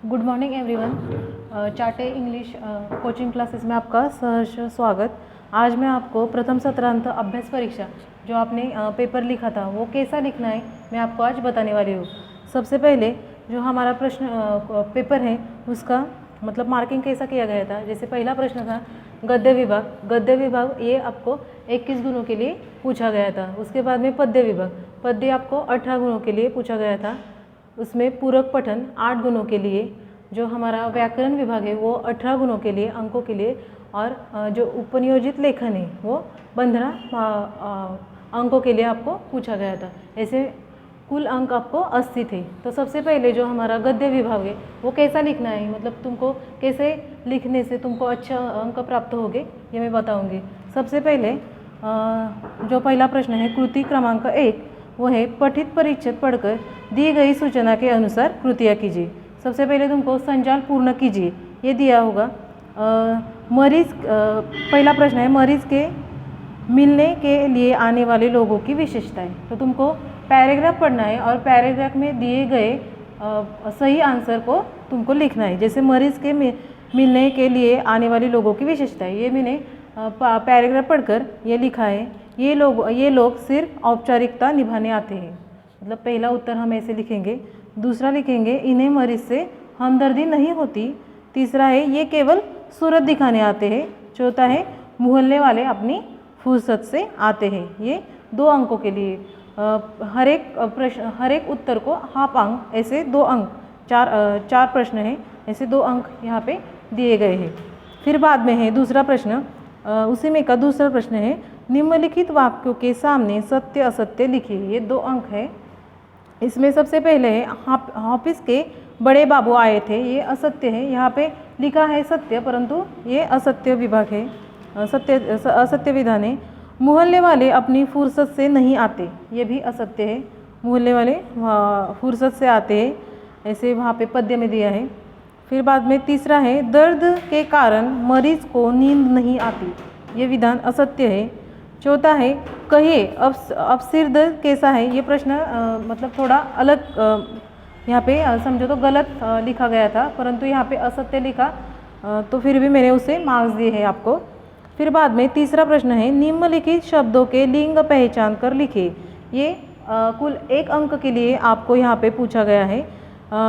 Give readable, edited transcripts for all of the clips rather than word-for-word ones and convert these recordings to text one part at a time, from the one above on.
Good morning everyone. चाटे English coaching classes में आपका सहर्ष स्वागत। आज मैं आपको प्रथम सत्रांत अभ्यास परीक्षा जो आपने पेपर लिखा था वो कैसा लिखना है मैं आपको आज बताने वाली हूँ। सबसे पहले जो हमारा प्रश्न पेपर है उसका मतलब मार्किंग कैसा किया गया था। जैसे पहला प्रश्न था गद्य विभाग ये आपको 21 गुणों के लिए पूछा गया था। उसके बाद में पद्य आपको 18 गुणों के लिए पूछा गया था। उसमें पूरक पठन 8 गुणों के लिए, जो हमारा व्याकरण विभाग है वो 18 गुणों के लिए अंकों के लिए, और जो उपनियोजित लेखन है वो 15 अंकों के लिए आपको पूछा गया था। ऐसे कुल अंक आपको 80 थे। तो सबसे पहले जो हमारा गद्य विभाग है वो कैसा लिखना है, मतलब तुमको कैसे लिखने से तुमको अच्छा अंक प्राप्त होंगे ये मैं बताऊंगी। सबसे पहले जो पहला प्रश्न है कृति क्रमांक 1 वो है पठित परिच्छेद पढ़कर दी गई सूचना के अनुसार कृतियाँ कीजिए। सबसे पहले तुमको संजाल पूर्ण कीजिए ये दिया होगा। मरीज पहला प्रश्न है मरीज के मिलने के लिए आने वाले लोगों की विशेषताएं। तो तुमको पैराग्राफ पढ़ना है और पैराग्राफ में दिए गए सही आंसर को तुमको लिखना है। जैसे मरीज के मिलने के लिए आने वाले लोगों की विशेषताएं, ये मैंने पैराग्राफ पढ़कर ये लिखा है। ये लोग सिर्फ औपचारिकता निभाने आते हैं। मतलब पहला उत्तर हम ऐसे लिखेंगे। दूसरा लिखेंगे इन्हें मरीज से हमदर्दी नहीं होती। तीसरा है ये केवल सूरत दिखाने आते हैं। चौथा है मोहल्ले वाले अपनी फुर्सत से आते हैं। ये 2 अंकों के लिए हर एक उत्तर को हाफ अंक, ऐसे 2 अंक, चार प्रश्न हैं, ऐसे 2 अंक यहाँ पे दिए गए हैं। फिर बाद में है दूसरा प्रश्न, उसी में का दूसरा प्रश्न है निम्नलिखित वाक्यों के सामने सत्य असत्य लिखिए। ये 2 अंक है। इसमें सबसे पहले है ऑफिस के बड़े बाबू आए थे, ये असत्य है। यहाँ पे लिखा है सत्य परंतु ये असत्य विभाग है, असत्य विधान है। मोहल्ले वाले अपनी फुर्सत से नहीं आते, ये भी असत्य है। मोहल्ले वाले फुर्सत से आते हैं, ऐसे वहाँ पे पद्य में दिया है। फिर बाद में तीसरा है दर्द के कारण मरीज को नींद नहीं आती, ये विधान असत्य है। चौथा है कहिए अब सिर दर्द कैसा है। ये प्रश्न मतलब थोड़ा अलग यहाँ पे समझो तो गलत लिखा गया था, परंतु यहाँ पे असत्य लिखा, तो फिर भी मैंने उसे मार्क्स दिए हैं आपको। फिर बाद में तीसरा प्रश्न है निम्नलिखित शब्दों के लिंग पहचान कर लिखिए। ये कुल 1 अंक के लिए आपको यहाँ पे पूछा गया है।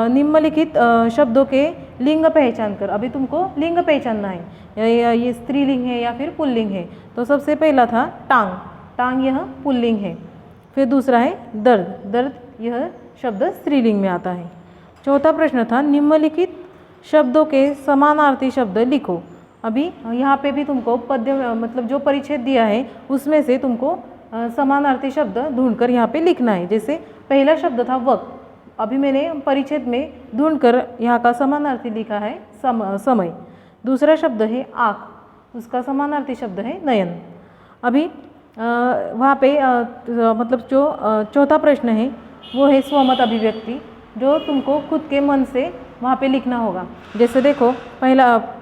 निम्नलिखित शब्दों के लिंग पहचान कर, अभी तुमको लिंग पहचानना है, ये स्त्रीलिंग है या फिर पुल्लिंग है। तो सबसे पहला था टांग, यह पुल्लिंग है। फिर दूसरा है दर्द, यह शब्द स्त्रीलिंग में आता है। चौथा प्रश्न था निम्नलिखित शब्दों के समानार्थी शब्द लिखो। अभी यहाँ पे भी तुमको पद्य मतलब जो परिच्छेद दिया है उसमें से तुमको समानार्थी शब्द ढूंढकर यहाँ पे लिखना है। जैसे पहला शब्द था वक्त, अभी मैंने परिच्छेद में ढूंढकर यहाँ का समानार्थी लिखा है समय। दूसरा शब्द है आँख, उसका समानार्थी शब्द है नयन। अभी वहाँ पे मतलब जो चौथा प्रश्न है वो है स्वमत अभिव्यक्ति, जो तुमको खुद के मन से वहाँ पे लिखना होगा। जैसे देखो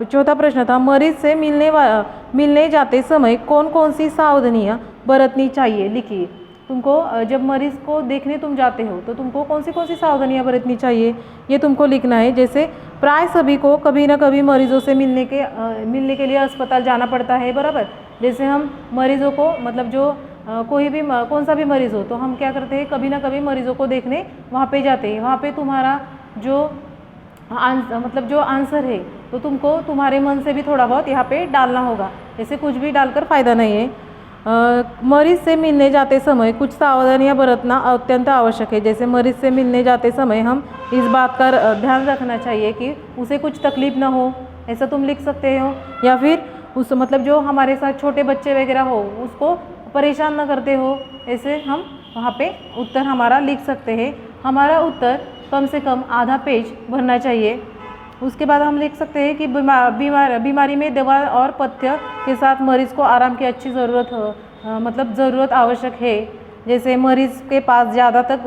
चौथा प्रश्न था मरीज से मिलने जाते समय कौन कौन सी सावधानियाँ बरतनी चाहिए, लिखिए। तुमको जब मरीज को देखने तुम जाते हो तो तुमको कौन सी सावधानियाँ बरतनी चाहिए ये तुमको लिखना है। जैसे प्राय सभी को कभी ना कभी मरीजों से मिलने के लिए अस्पताल जाना पड़ता है, बराबर। जैसे हम मरीजों को मतलब जो कोई भी कौन सा भी मरीज़ हो तो हम क्या करते हैं, कभी ना कभी मरीजों को देखने वहाँ पे जाते हैं। वहाँ पे तुम्हारा जो मतलब जो आंसर है तो तुमको तुम्हारे मन से भी थोड़ा बहुत यहाँ पे डालना होगा, जैसे कुछ भी डालकर फ़ायदा नहीं है। मरीज से मिलने जाते समय कुछ सावधानियाँ बरतना अत्यंत आवश्यक है। जैसे मरीज से मिलने जाते समय हम इस बात का ध्यान रखना चाहिए कि उसे कुछ तकलीफ ना हो, ऐसा तुम लिख सकते हो। या फिर उस मतलब जो हमारे साथ छोटे बच्चे वगैरह हो उसको परेशान न करते हो, ऐसे हम वहाँ पे उत्तर हमारा लिख सकते हैं। हमारा उत्तर कम से कम आधा पेज भरना चाहिए। उसके बाद हम लिख सकते हैं कि बीमारी में दवा और पथ्य के साथ मरीज़ को आराम की अच्छी ज़रूरत आवश्यक है। जैसे मरीज़ के पास ज़्यादा तक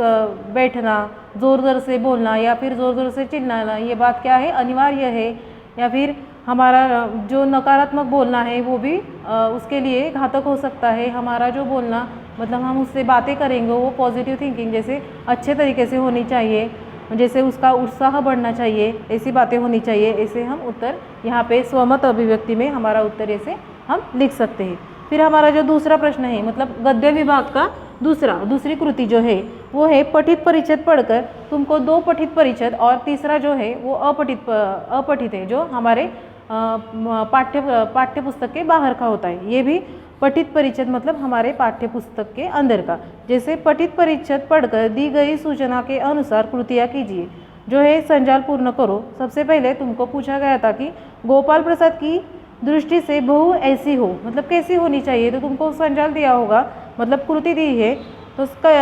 बैठना, ज़ोर ज़ोर से बोलना या फिर ज़ोर ज़ोर से चिल्लाना, ये बात क्या है, अनिवार्य है। या फिर हमारा जो नकारात्मक बोलना है वो भी उसके लिए घातक हो सकता है। हमारा जो बोलना मतलब हम उससे बातें करेंगे वो पॉजिटिव थिंकिंग जैसे अच्छे तरीके से होनी चाहिए। जैसे उसका उत्साह बढ़ना चाहिए, ऐसी बातें होनी चाहिए, ऐसे हम उत्तर यहाँ पे स्वमत अभिव्यक्ति में हमारा उत्तर ऐसे हम लिख सकते हैं। फिर हमारा जो दूसरा प्रश्न है, मतलब गद्य विभाग का दूसरी कृति जो है वो है पठित परिच्छेद पढ़कर तुमको 2 पठित परिच्छेद और तीसरा जो है वो अपठित है, जो हमारे पाठ्य पुस्तक के बाहर का होता है। ये भी पठित परिच्छेद मतलब हमारे पाठ्य पुस्तक के अंदर का। जैसे पठित परिच्छेद पढ़कर दी गई सूचना के अनुसार कृतियाँ कीजिए, जो है संजाल पूर्ण करो। सबसे पहले तुमको पूछा गया था कि गोपाल प्रसाद की दृष्टि से बहू ऐसी हो, मतलब कैसी होनी चाहिए, तो तुमको संजाल दिया होगा, मतलब कृति दी है, तो उसका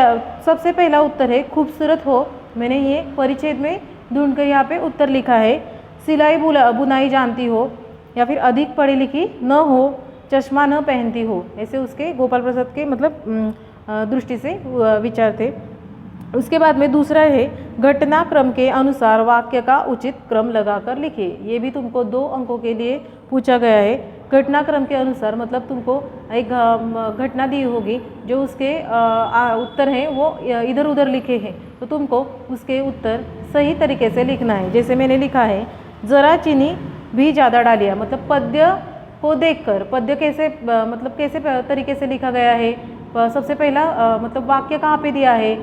सबसे पहला उत्तर है खूबसूरत हो। मैंने ये परिच्छेद में ढूंढकर यहाँ पे उत्तर लिखा है। सिलाई बुनाई जानती हो, या फिर अधिक पढ़ी लिखी न हो, चश्मा न पहनती हो, ऐसे उसके गोपाल प्रसाद के मतलब दृष्टि से विचार थे। उसके बाद में दूसरा है घटनाक्रम के अनुसार वाक्य का उचित क्रम लगाकर लिखिए। ये भी तुमको 2 अंकों के लिए पूछा गया है। घटनाक्रम के अनुसार मतलब तुमको एक घटना दी होगी, जो उसके उत्तर हैं वो इधर उधर लिखे हैं, तो तुमको उसके उत्तर सही तरीके से लिखना है। जैसे मैंने लिखा है ज़रा चीनी भी ज़्यादा डालिया, मतलब पद्य को देखकर पद्य कैसे मतलब कैसे तरीके से लिखा गया है। सबसे पहला मतलब वाक्य कहाँ पे दिया है,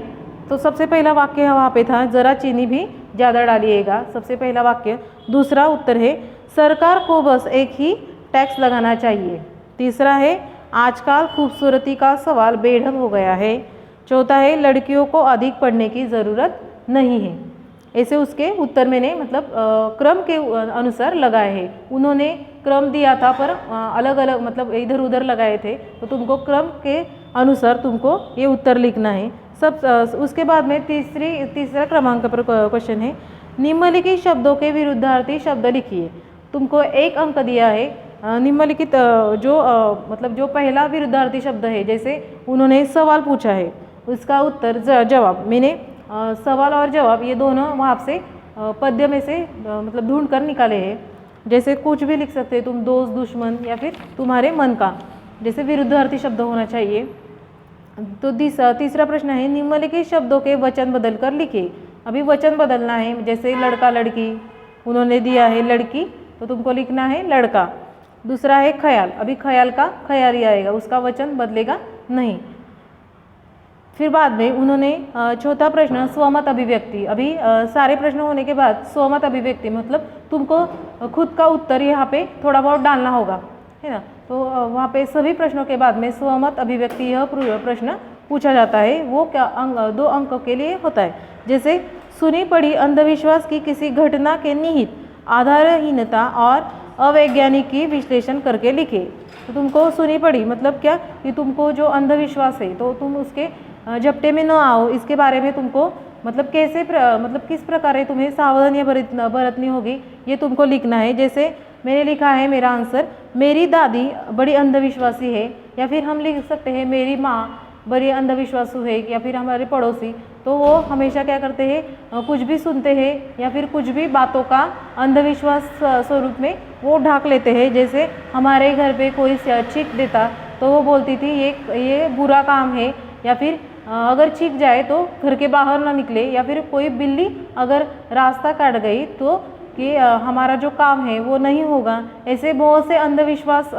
तो सबसे पहला वाक्य वहाँ पे था ज़रा चीनी भी ज़्यादा डालिएगा, सबसे पहला वाक्य। दूसरा उत्तर है सरकार को बस एक ही टैक्स लगाना चाहिए। तीसरा है आजकल खूबसूरती का सवाल बेढंग हो गया है। चौथा है लड़कियों को अधिक पढ़ने की ज़रूरत नहीं है। ऐसे उसके उत्तर मैंने मतलब क्रम के अनुसार लगाए हैं। उन्होंने क्रम दिया था पर अलग अलग मतलब इधर उधर लगाए थे, तो तुमको क्रम के अनुसार तुमको ये उत्तर लिखना है सब। उसके बाद में तीसरा क्रमांक पर क्वेश्चन है निम्नलिखित शब्दों के विरुद्धार्थी शब्द लिखिए। तुमको 1 अंक दिया है। निम्नलिखित जो मतलब जो पहला विरुद्धार्थी शब्द है, जैसे उन्होंने सवाल पूछा है, उसका उत्तर जवाब। मैंने सवाल और जवाब ये दोनों वहाँ से पद्य में से मतलब ढूंढ कर निकाले हैं। जैसे कुछ भी लिख सकते हैं तुम, दोस्त, दुश्मन, या फिर तुम्हारे मन का, जैसे विरुद्धार्थी शब्द होना चाहिए। तो तीसरा प्रश्न है निम्नलिखित शब्दों के वचन बदल कर लिखिए। अभी वचन बदलना है, जैसे लड़का लड़की, उन्होंने दिया है लड़की, तो तुमको लिखना है लड़का। दूसरा है ख्याल, अभी ख्याल का ख्याल ही आएगा, उसका वचन बदलेगा नहीं। फिर बाद में उन्होंने चौथा प्रश्न स्वमत अभिव्यक्ति। अभी सारे प्रश्न होने के बाद स्वमत अभिव्यक्ति मतलब तुमको खुद का उत्तर यहाँ पे थोड़ा बहुत डालना होगा, है ना। तो वहाँ पे सभी प्रश्नों के बाद में स्वमत अभिव्यक्ति यह प्रश्न पूछा जाता है, वो क्या 2 अंकों के लिए होता है। जैसे सुनी पढ़ी अंधविश्वास की किसी घटना के निहित आधारहीनता और अवैज्ञानिक की विश्लेषण करके लिखे। तो तुमको सुनी पढ़ी मतलब क्या, कि तुमको जो अंधविश्वास है तो तुम उसके झपटे में न आओ, इसके बारे में तुमको मतलब कैसे मतलब किस प्रकार तुम्हें सावधानियाँ बरतनी होगी, ये तुमको लिखना है। जैसे मैंने लिखा है मेरा आंसर मेरी दादी बड़ी अंधविश्वासी है, या फिर हम लिख सकते हैं मेरी माँ बड़ी अंधविश्वासु है, या फिर हमारे पड़ोसी, तो वो हमेशा क्या करते हैं कुछ भी सुनते हैं या फिर कुछ भी बातों का अंधविश्वास स्वरूप में वो ढाक लेते हैं। जैसे हमारे घर पे कोई चीख देता तो वो बोलती थी ये बुरा काम है, या फिर अगर चीख जाए तो घर के बाहर ना निकले, या फिर कोई बिल्ली अगर रास्ता काट गई तो कि हमारा जो काम है वो नहीं होगा। ऐसे बहुत से अंधविश्वास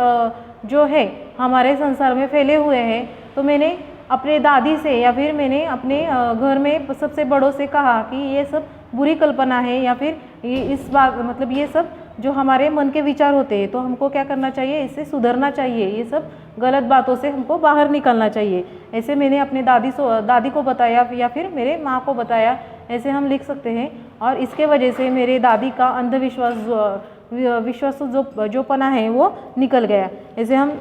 जो है हमारे संसार में फैले हुए हैं। तो मैंने अपने दादी से या फिर मैंने अपने घर में सबसे बड़ों से कहा कि ये सब बुरी कल्पना है, या फिर इस बात मतलब ये सब जो हमारे मन के विचार होते हैं, तो हमको क्या करना चाहिए, इससे सुधरना चाहिए, ये सब गलत बातों से हमको बाहर निकलना चाहिए। ऐसे मैंने अपने दादी को बताया या फिर मेरे माँ को बताया, ऐसे हम लिख सकते हैं। और इसके वजह से मेरे दादी का विश्वास जो पना है वो निकल गया। ऐसे हम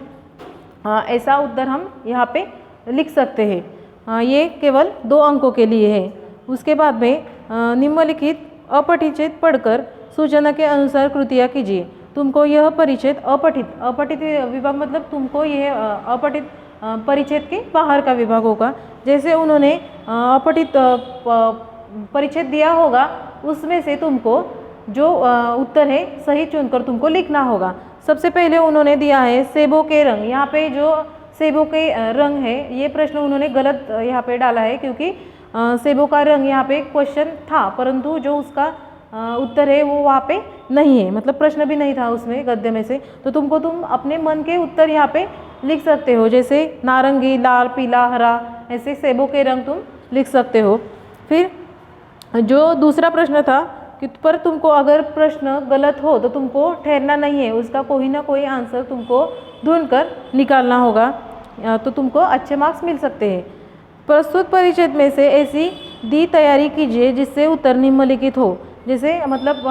ऐसा उत्तर हम यहाँ पे लिख सकते हैं। ये केवल 2 अंकों के लिए है। उसके बाद में निम्नलिखित अपठित पढ़कर सूचना के अनुसार कृतियाँ कीजिए। तुमको यह परिच्छेद अपठित विभाग मतलब तुमको यह अपठित परिच्छेद के बाहर का विभाग होगा। जैसे उन्होंने अपठित परिच्छेद दिया होगा, उसमें से तुमको जो उत्तर है सही चुनकर तुमको लिखना होगा। सबसे पहले उन्होंने दिया है सेबों के रंग। यहाँ पे जो सेबों के रंग है, ये प्रश्न उन्होंने गलत यहाँ पे डाला है, क्योंकि सेबों का रंग यहाँ पे क्वेश्चन था, परंतु जो उसका उत्तर है वो वहाँ पे नहीं है, मतलब प्रश्न भी नहीं था उसमें गद्य में से। तो तुम अपने मन के उत्तर यहाँ पे लिख सकते हो, जैसे नारंगी, लाल, पीला, हरा, ऐसे सेबों के रंग तुम लिख सकते हो। फिर जो दूसरा प्रश्न था कि पर तुमको अगर प्रश्न गलत हो तो तुमको ठहरना नहीं है, उसका कोई ना कोई आंसर तुमको ढूंढकर निकालना होगा, तो तुमको अच्छे मार्क्स मिल सकते हैं। प्रस्तुत परिच्छेद में से ऐसी दी तैयारी कीजिए जिससे उत्तर निम्नलिखित हो। जैसे मतलब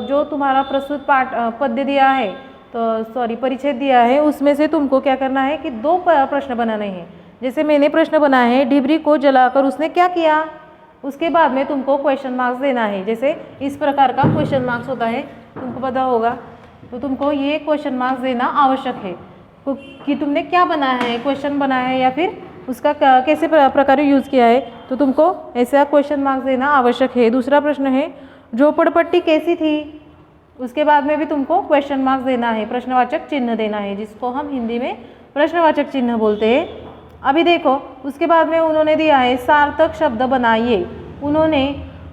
जो तुम्हारा प्रस्तुत पाठ पद्य दिया है, तो परिच्छेद दिया है, उसमें से तुमको क्या करना है कि 2 प्रश्न बनाने हैं। जैसे मैंने प्रश्न बनाया है, डिबरी को जलाकर उसने क्या किया, उसके बाद में तुमको क्वेश्चन मार्क्स देना है। जैसे इस प्रकार का क्वेश्चन मार्क्स होता है, तुमको पता होगा, तो तुमको ये क्वेश्चन मार्क्स देना आवश्यक है कि तुमने क्या बनाया है, क्वेश्चन बनाया है या फिर उसका कैसे प्रकार यूज़ किया है, तो तुमको ऐसा क्वेश्चन मार्क्स देना आवश्यक है। दूसरा प्रश्न है, झोपड़पट्टी कैसी थी, उसके बाद में भी तुमको क्वेश्चन मार्क्स देना है, प्रश्नवाचक चिन्ह देना है, जिसको हम हिंदी में प्रश्नवाचक चिन्ह बोलते हैं। अभी देखो उसके बाद में उन्होंने दिया है सार्थक शब्द बनाइए। उन्होंने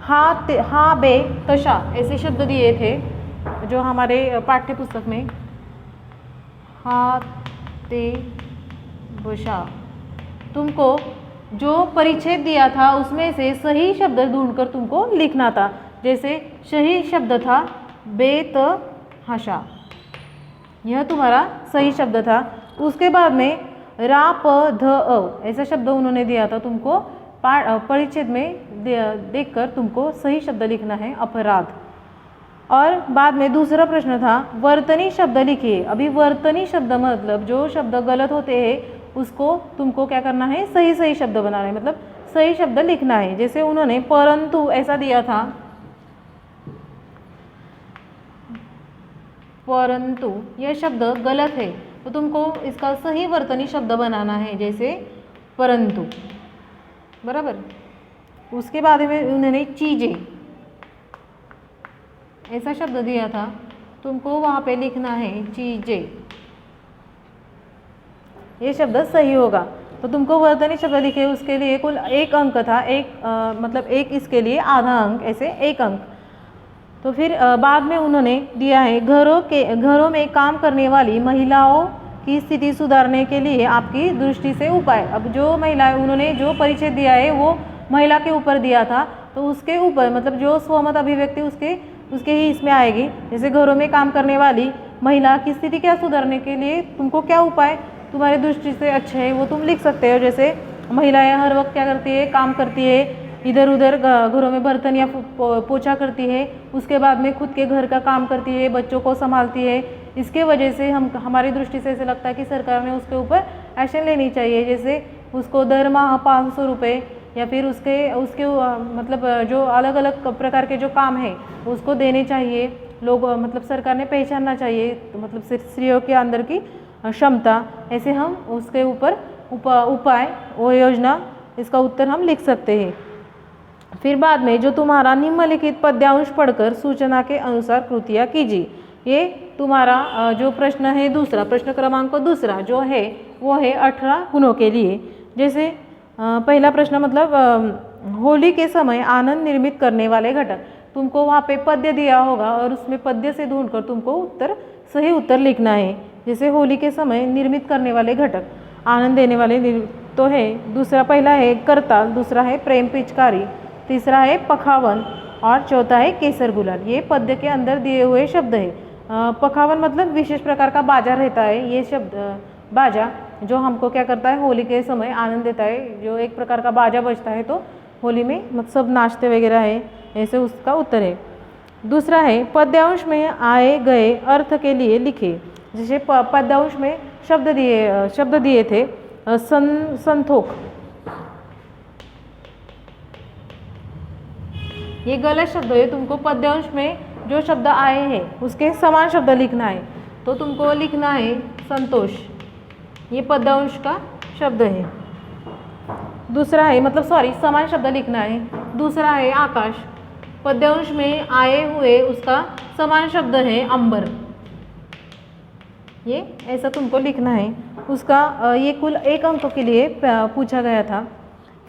हा बे तशा ऐसे शब्द दिए थे जो हमारे पाठ्य पुस्तक में, हा ते बशा। तुमको जो परिच्छेद दिया था उसमें से सही शब्द ढूंढकर तुमको लिखना था। जैसे सही शब्द था बेत हशा, यह तुम्हारा सही शब्द था। उसके बाद में रा प ध अ ऐसा शब्द उन्होंने दिया था, तुमको परिच्छेद में देखकर तुमको सही शब्द लिखना है, अपराध। और बाद में दूसरा प्रश्न था वर्तनी शब्द लिखिए। अभी वर्तनी शब्द मतलब जो शब्द गलत होते हैं उसको तुमको क्या करना है, सही शब्द बनाना है, मतलब सही शब्द लिखना है। जैसे उन्होंने परंतु ऐसा दिया था, परंतु यह शब्द गलत है, तो तुमको इसका सही वर्तनी शब्द बनाना है, जैसे परंतु, बराबर। उसके बाद में उन्होंने चीजें ऐसा शब्द दिया था, तुमको वहाँ पे लिखना है चीजें, ये शब्द सही होगा। तो तुमको वर्तनी शब्द लिखे, उसके लिए कुल 1 अंक था, मतलब एक इसके लिए आधा अंक, ऐसे 1 अंक। तो फिर बाद में उन्होंने दिया है घरों में काम करने वाली महिलाओं की स्थिति सुधारने के लिए आपकी दृष्टि से उपाय। अब जो महिला, उन्होंने जो परिचय दिया है वो महिला के ऊपर दिया था, तो उसके ऊपर मतलब जो स्वमत अभिव्यक्ति उसके ही इसमें आएगी। जैसे घरों में काम करने वाली महिला की स्थिति क्या सुधारने के लिए तुमको क्या उपाय तुम्हारी दृष्टि से अच्छे है वो तुम लिख सकते हो। जैसे महिलाएं हर वक्त क्या करती है, काम करती है, इधर उधर घरों में बर्तन या पोछा करती है, उसके बाद में खुद के घर का काम करती है, बच्चों को संभालती है। इसके वजह से हमारी दृष्टि से ऐसे लगता है कि सरकार ने उसके ऊपर एक्शन लेनी चाहिए। जैसे उसको दर माह 500 रुपये या फिर उसके मतलब जो अलग अलग प्रकार के जो काम है उसको देने चाहिए। लोग मतलब सरकार ने पहचानना चाहिए, तो मतलब स्त्रियों के अंदर की क्षमता। ऐसे हम उसके ऊपर उपाय वो योजना, इसका उत्तर हम लिख सकते हैं। फिर बाद में जो तुम्हारा निम्नलिखित पद्यांश पढ़कर सूचना के अनुसार कृतियाँ कीजिए। ये तुम्हारा जो प्रश्न है, दूसरा प्रश्न क्रमांक दूसरा जो है वो है 18 गुणों के लिए। जैसे पहला प्रश्न मतलब होली के समय आनंद निर्मित करने वाले घटक। तुमको वहाँ पे पद्य दिया होगा और उसमें पद्य से ढूंढकर तुमको सही उत्तर लिखना है। जैसे होली के समय निर्मित करने वाले घटक, आनंद देने वाले तो है, दूसरा पहला है करताल, दूसरा है प्रेम पिचकारी, तीसरा है पखावन और चौथा है केसर गुलाल। ये पद्य के अंदर दिए हुए शब्द है। पखावन मतलब विशेष प्रकार का बाजा रहता है, ये शब्द बाजा जो हमको क्या करता है, होली के समय आनंद देता है। जो एक प्रकार का बाजा बजता है तो होली में मतलब सब नाचते वगैरह है, ऐसे उसका उत्तर है। दूसरा है पद्यांश में आए गए अर्थ के लिए लिखे। जैसे पद्यांश में शब्द दिए थे संतोख, ये गलत शब्द है। तुमको पद्यांश में जो शब्द आए हैं उसके समान शब्द लिखना है, तो तुमको लिखना है संतोष, ये पद्यांश का शब्द है। दूसरा है मतलब समान शब्द लिखना है। दूसरा है आकाश, पद्यांश में आए हुए उसका समान शब्द है अंबर, ये ऐसा तुमको लिखना है। उसका ये कुल 1 अंक के लिए पूछा गया था।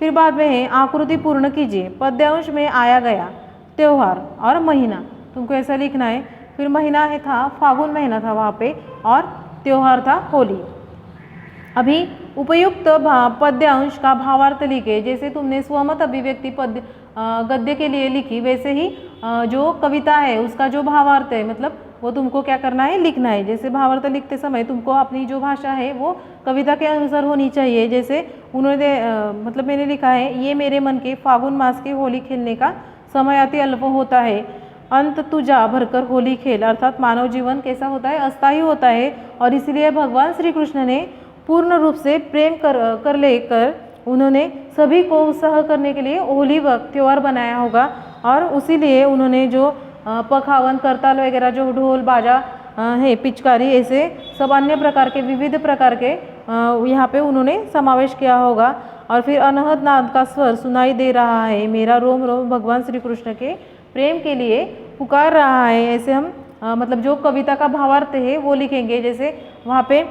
फिर बाद में है आकृति पूर्ण कीजिए। पद्यांश में आया गया त्योहार और महीना, तुमको ऐसा लिखना है। फिर महीना है था फागुन महीना था वहाँ पे, और त्योहार था होली। अभी उपयुक्त पद्यांश का भावार्थ लिखे। जैसे तुमने स्वमत अभिव्यक्ति गद्य के लिए लिखी, वैसे ही जो कविता है उसका जो भावार्थ है, मतलब वो तुमको क्या करना है, लिखना है। जैसे भावार्थ लिखते समय तुमको अपनी जो भाषा है वो कविता के अनुसार होनी चाहिए। जैसे उन्होंने मतलब मैंने लिखा है, ये मेरे मन के फागुन मास के होली खेलने का समय अति अल्प होता है, अंत तुझा भरकर होली खेल। अर्थात मानव जीवन कैसा होता है, अस्थायी होता है, और इसलिए भगवान श्री कृष्ण ने पूर्ण रूप से प्रेम कर लेकर उन्होंने सभी को उत्साह करने के लिए होली वक्त त्यौहार बनाया होगा। और उसी लिए उन्होंने जो पखावन, करताल वगैरह, जो ढोल बाजा है, पिचकारी, ऐसे सब अन्य प्रकार के विविध प्रकार के यहाँ पे उन्होंने समावेश किया होगा। और फिर अनहद नाद का स्वर सुनाई दे रहा है, मेरा रोम रोम भगवान श्री कृष्ण के प्रेम के लिए पुकार रहा है। ऐसे हम मतलब जो कविता का भावार्थ है वो लिखेंगे। जैसे वहाँ पे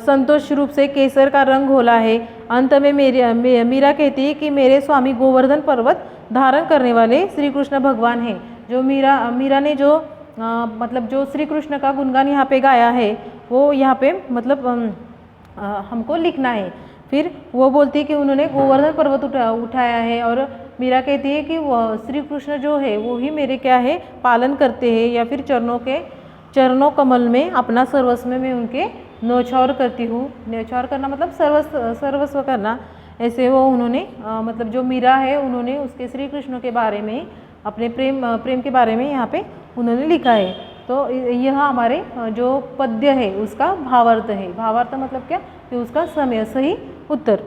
संतोष रूप से केसर का रंग घोला है। अंत में मीरा कहती है कि मेरे स्वामी गोवर्धन पर्वत धारण करने वाले श्री कृष्ण भगवान हैं। जो मीरा ने जो मतलब जो श्री कृष्ण का गुणगान यहाँ पे गाया है वो यहाँ पे मतलब हमको लिखना है। फिर वो बोलती है कि उन्होंने गोवर्धन पर्वत उठाया है, और मीरा कहती है कि वह श्री कृष्ण जो है वो ही मेरे क्या है, पालन करते हैं, या फिर चरणों कमल में अपना सर्वस्व में मैं उनके न्यौछावर करती हूँ। न्यौछावर करना मतलब सर्वस्व करना। ऐसे वो उन्होंने मतलब जो मीरा है उन्होंने उसके श्री कृष्ण के बारे में, अपने प्रेम के बारे में यहाँ पे उन्होंने लिखा है। तो यह हमारे जो पद्य है उसका भावार्थ है। भावार्थ मतलब क्या, कि उसका सही उत्तर।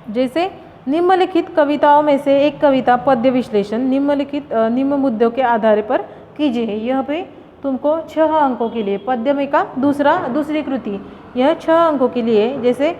जैसे निम्नलिखित कविताओं में से एक कविता पद्य विश्लेषण निम्न मुद्दों के आधार पर कीजिए। यह पे तुमको 6 अंकों के लिए पद्य में का दूसरी कृति, यह 6 अंकों के लिए। जैसे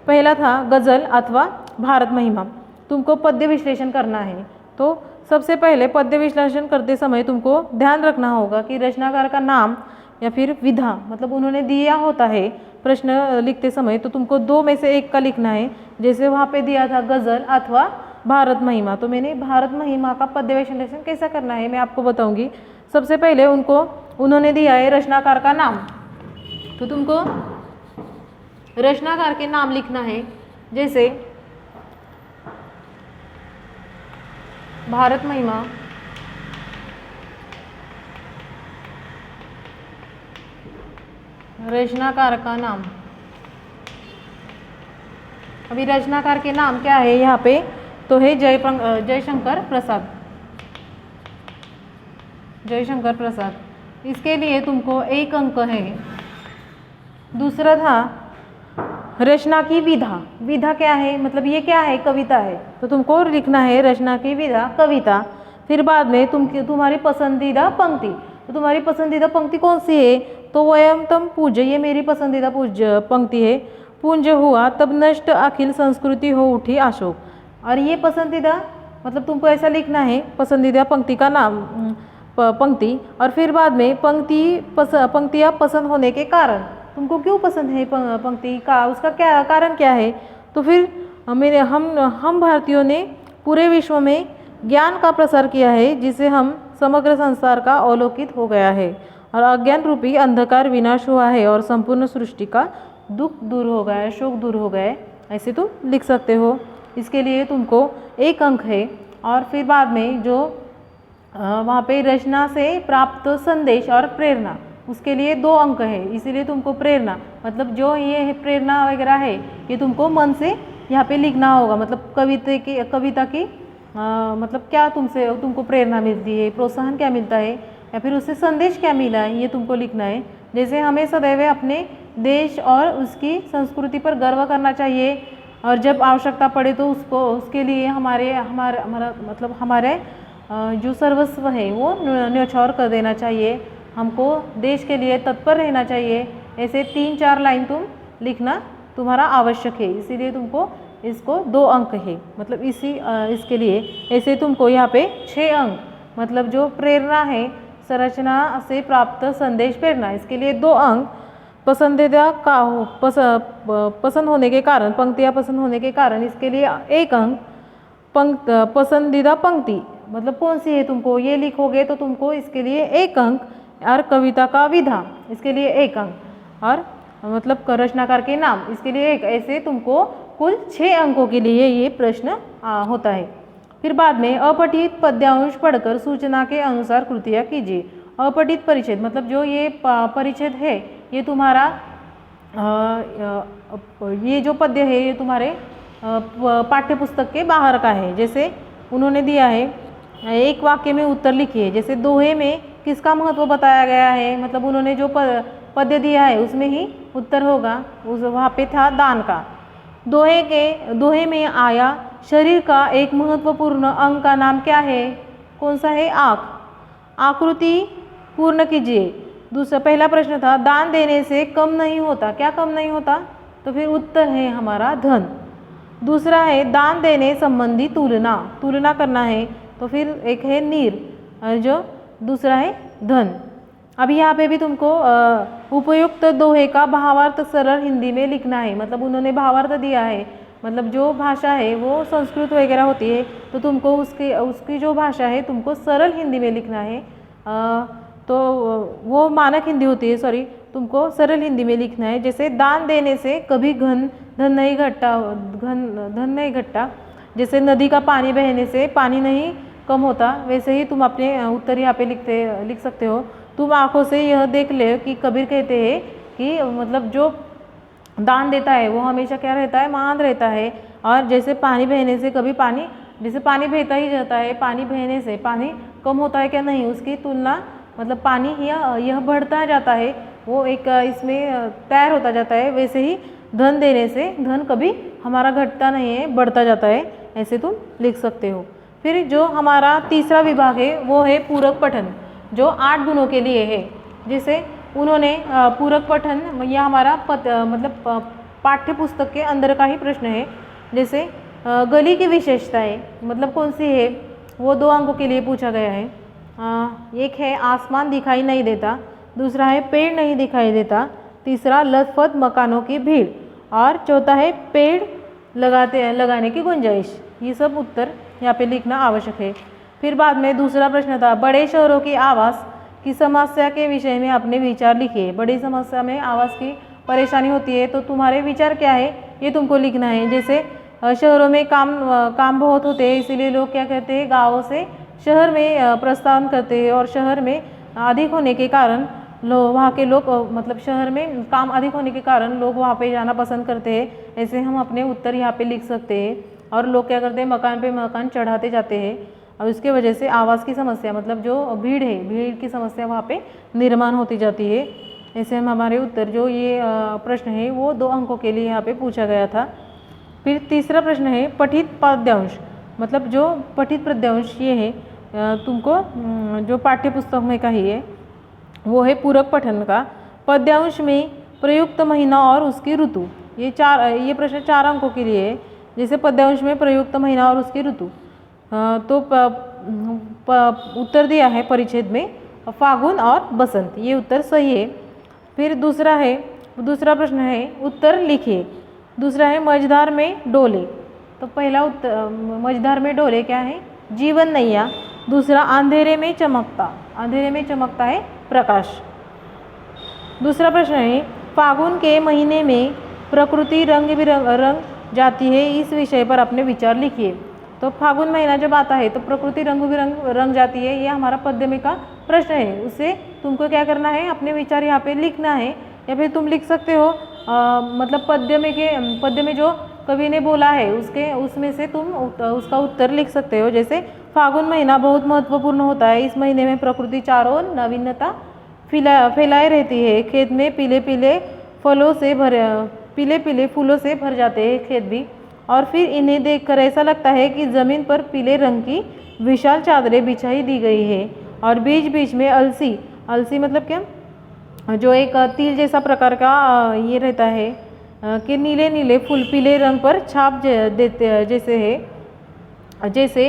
पहला था गज़ल अथवा भारत महिमा, तुमको पद्य विश्लेषण करना है। तो सबसे पहले पद्य विश्लेषण करते समय तुमको ध्यान रखना होगा कि रचनाकार का नाम या फिर विधा, मतलब उन्होंने दिया होता है प्रश्न लिखते समय, तो तुमको 2 में से एक का लिखना है। जैसे वहाँ पे दिया था गज़ल अथवा भारत महिमा, तो मैंने भारत महिमा का पद्य विश्लेषण कैसा करना है मैं आपको बताऊंगी। सबसे पहले उन्होंने दिया है रचनाकार का नाम, तो तुमको रचनाकार के नाम लिखना है। जैसे भारत महिमा रचनाकार का नाम। अभी रचनाकार के नाम क्या है यहाँ पे, तो है जयशंकर प्रसाद। इसके लिए तुमको 1 अंक है। दूसरा था रचना की विधा क्या है, मतलब ये क्या है, कविता है, तो तुमको लिखना है रचना की विधा कविता। फिर बाद में तुम्हारी पसंदीदा पंक्ति, तो तुम्हारी पसंदीदा पंक्ति कौन सी है, तो वयम तम पूज्य, ये मेरी पसंदीदा पंक्ति है। पूज्य हुआ तब नष्ट अखिल संस्कृति हो उठी अशोक। और ये पसंदीदा मतलब तुमको ऐसा लिखना है पसंदीदा पंक्ति का नाम पंक्ति। और फिर बाद में पंक्तियाँ पसंद होने के कारण, तुमको क्यों पसंद है पंक्ति का, उसका क्या कारण क्या है। तो फिर हम भारतीयों ने पूरे विश्व में ज्ञान का प्रसार किया है, जिससे हम समग्र संसार का अवलोकित हो गया है, और अज्ञान रूपी अंधकार विनाश हुआ है, और संपूर्ण सृष्टि का दुख दूर हो गया है, शोक दूर हो गया है। ऐसे तुम लिख सकते हो। इसके लिए तुमको 1 अंक है। और फिर बाद में जो वहाँ पे रचना से प्राप्त संदेश और प्रेरणा, उसके लिए 2 अंक है। इसीलिए तुमको प्रेरणा मतलब जो ये प्रेरणा वगैरह है ये तुमको मन से यहाँ पे लिखना होगा। मतलब कविता की मतलब क्या तुमको प्रेरणा मिलती है, प्रोत्साहन क्या मिलता है, या फिर उससे संदेश क्या मिला है, ये तुमको लिखना है। जैसे हमें सदैव अपने देश और उसकी संस्कृति पर गर्व करना चाहिए, और जब आवश्यकता पड़े तो उसके लिए हमारे जो सर्वस्व है वो न्यौछावर कर देना चाहिए। हमको देश के लिए तत्पर रहना चाहिए। ऐसे 3-4 लाइन तुम लिखना तुम्हारा आवश्यक है, इसीलिए तुमको इसको 2 अंक है। मतलब इसके लिए ऐसे तुमको यहाँ पे 6 अंक, मतलब जो प्रेरणा है, संरचना से प्राप्त संदेश प्रेरणा, इसके लिए 2 अंक। पसंदीदा का हो पसंद होने के कारण, पंक्तियाँ पसंद होने के कारण इसके लिए 1 अंक। पसंदीदा पंक्ति मतलब कौन सी है, तुमको ये लिखोगे तो तुमको इसके लिए 1 अंक। और कविता का विधा इसके लिए 1 अंक। और मतलब रचनाकार के नाम इसके लिए 1। ऐसे तुमको कुल 6 अंकों के लिए ये प्रश्न होता है। फिर बाद में अपठित पद्यांश पढ़कर सूचना के अनुसार कृतियाँ कीजिए। अपठित परिच्छेद मतलब जो ये परिच्छेद है ये तुम्हारा ये जो पद्य है ये तुम्हारे पाठ्य पुस्तक के बाहर का है। जैसे उन्होंने दिया है एक वाक्य में उत्तर लिखिए। जैसे दोहे में किसका महत्व बताया गया है, मतलब उन्होंने जो पद्य दिया है उसमें ही उत्तर होगा। उस वहाँ पे था दान का। दोहे में आया शरीर का एक महत्वपूर्ण अंग का नाम क्या है, कौन सा है, आँख। आकृति पूर्ण कीजिए। दूसरा पहला प्रश्न था दान देने से कम नहीं होता, क्या कम नहीं होता, तो फिर उत्तर है हमारा धन। दूसरा है दान देने संबंधी तुलना करना है, तो फिर एक है नीर, जो दूसरा है धन। अब यहाँ पे भी तुमको उपयुक्त दोहे का भावार्थ सरल हिंदी में लिखना है। मतलब उन्होंने भावार्थ दिया है, मतलब जो भाषा है वो संस्कृत वगैरह होती है तो तुमको उसकी जो भाषा है तुमको सरल हिंदी में लिखना है। तो वो मानक हिंदी होती है, सॉरी, तुमको सरल हिंदी में लिखना है। जैसे दान देने से कभी धन नहीं घटता। जैसे नदी का पानी बहने से पानी नहीं कम होता, वैसे ही तुम अपने उत्तर यहाँ पे लिख सकते हो। तुम आंखों से यह देख ले कि कबीर कहते हैं कि मतलब जो दान देता है वो हमेशा क्या रहता है, महान रहता है। और जैसे पानी बहने से कभी जैसे पानी बहता ही जाता है, पानी बहने से पानी कम होता है क्या, नहीं, उसकी तुलना मतलब पानी यह बढ़ता जाता है, वो एक इसमें तैयार होता जाता है। वैसे ही धन देने से धन कभी हमारा घटता नहीं है, बढ़ता जाता है, ऐसे तुम लिख सकते हो। फिर जो हमारा तीसरा विभाग है वो है पूरक पठन, जो 8 गुणों के लिए है। जैसे उन्होंने पूरक पठन, यह हमारा मतलब पाठ्य पुस्तक के अंदर का ही प्रश्न है। जैसे गली की विशेषताएं मतलब कौन सी है, वो 2 अंकों के लिए पूछा गया है। एक है आसमान दिखाई नहीं देता, दूसरा है पेड़ नहीं दिखाई देता, तीसरा लथपथ मकानों की भीड़, और चौथा है पेड़ लगाने की गुंजाइश। ये सब उत्तर यहाँ पे लिखना आवश्यक है। फिर बाद में दूसरा प्रश्न था बड़े शहरों की आवास की समस्या के विषय में अपने विचार लिखिए। बड़ी समस्या में आवास की परेशानी होती है तो तुम्हारे विचार क्या है ये तुमको लिखना है। जैसे शहरों में काम बहुत होते हैं, इसीलिए लोग क्या कहते हैं, गाँवों से शहर में प्रस्थान करते हैं, और शहर में अधिक होने के कारण वहाँ के लोग मतलब शहर में काम अधिक होने के कारण लोग वहाँ पे जाना पसंद करते हैं। ऐसे हम अपने उत्तर यहाँ पे लिख सकते हैं। और लोग क्या करते हैं, मकान पे मकान चढ़ाते जाते हैं, और उसके वजह से आवास की समस्या मतलब जो भीड़ की समस्या वहाँ पे निर्माण होती जाती है। ऐसे हम हमारे उत्तर जो ये प्रश्न है वो 2 अंकों के लिए यहाँ पे पूछा गया था। फिर तीसरा प्रश्न है पठित पद्यांश, मतलब जो पठित पद्यांश ये है तुमको जो पाठ्य पुस्तक में का ही है वो है पूरक पठन का। पद्यांश में प्रयुक्त महीना और उसकी ऋतु, ये प्रश्न 4 अंकों के लिए है। जैसे पद्यांश में प्रयुक्त महीना और उसकी ऋतु, तो उत्तर दिया है परिच्छेद में फागुन और बसंत, ये उत्तर सही है। फिर दूसरा प्रश्न है उत्तर लिखिए। दूसरा है मझधार में डोले, तो पहला उत्तर मझधार में डोले क्या है, जीवन नैया। दूसरा अंधेरे में चमकता है प्रकाश। दूसरा प्रश्न है फागुन के महीने में प्रकृति रंग जाती है, इस विषय पर अपने विचार लिखिए। तो फागुन महीना जब आता है तो प्रकृति रंग जाती है, ये हमारा पद्य में का प्रश्न है। उससे तुमको क्या करना है, अपने विचार यहाँ पे लिखना है। या फिर तुम लिख सकते हो मतलब पद्य में जो कवि ने बोला है उसमें से तुम उसका उत्तर लिख सकते हो। जैसे फागुन महीना बहुत महत्वपूर्ण होता है, इस महीने में प्रकृति चारों ओर नवीनता फैलाए रहती है। खेत में पीले पीले फूलों से भर जाते हैं खेत भी, और फिर इन्हें देखकर ऐसा लगता है कि ज़मीन पर पीले रंग की विशाल चादरें बिछाई दी गई है, और बीच बीच में अलसी मतलब क्या, जो एक तिल जैसा प्रकार का ये रहता है कि नीले नीले फूल पीले रंग पर छाप देते जैसे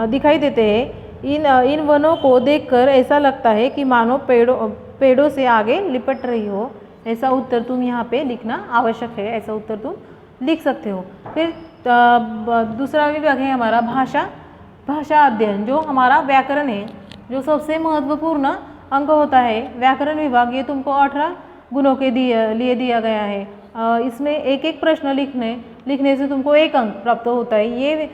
दिखाई देते हैं। इन वनों को देखकर ऐसा लगता है कि मानो पेड़ों से आगे लिपट रही हो, ऐसा उत्तर तुम यहाँ पे लिखना आवश्यक है, ऐसा उत्तर तुम लिख सकते हो। फिर दूसरा विभाग है हमारा भाषा अध्ययन, जो हमारा व्याकरण है, जो सबसे महत्वपूर्ण अंग होता है व्याकरण विभाग। ये तुमको 18 गुणों के लिए दिया गया है। इसमें एक एक प्रश्न लिखने से तुमको 1 अंक प्राप्त होता है।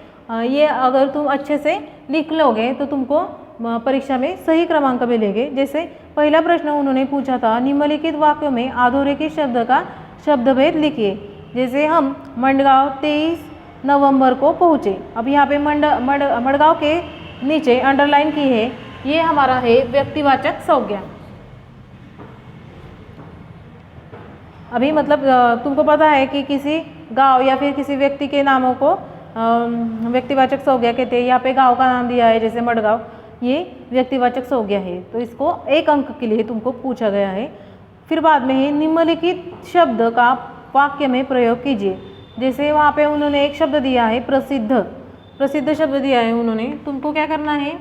ये अगर तुम अच्छे से लिख लोगे तो तुमको परीक्षा में सही क्रमांक मिलेंगे। जैसे पहला प्रश्न उन्होंने पूछा था, निम्नलिखित वाक्यों में अधोरेखित शब्द का शब्दभेद लिखिए। जैसे हम मडगांव 23 नवंबर को पहुँचे। अब यहाँ पे मडगांव के नीचे अंडरलाइन की है, ये हमारा है व्यक्तिवाचक संज्ञा। अभी मतलब तुमको पता है कि किसी गांव या फिर किसी व्यक्ति के नामों को व्यक्तिवाचक संज्ञा कहते हैं। यहाँ पे गांव का नाम दिया है जैसे मडगांव, ये व्यक्तिवाचक संज्ञा है, तो इसको 1 अंक के लिए तुमको पूछा गया है। फिर बाद में है निम्नलिखित शब्द का वाक्य में प्रयोग कीजिए। जैसे वहाँ पे उन्होंने एक शब्द दिया है प्रसिद्ध शब्द दिया है उन्होंने, तुमको क्या करना है,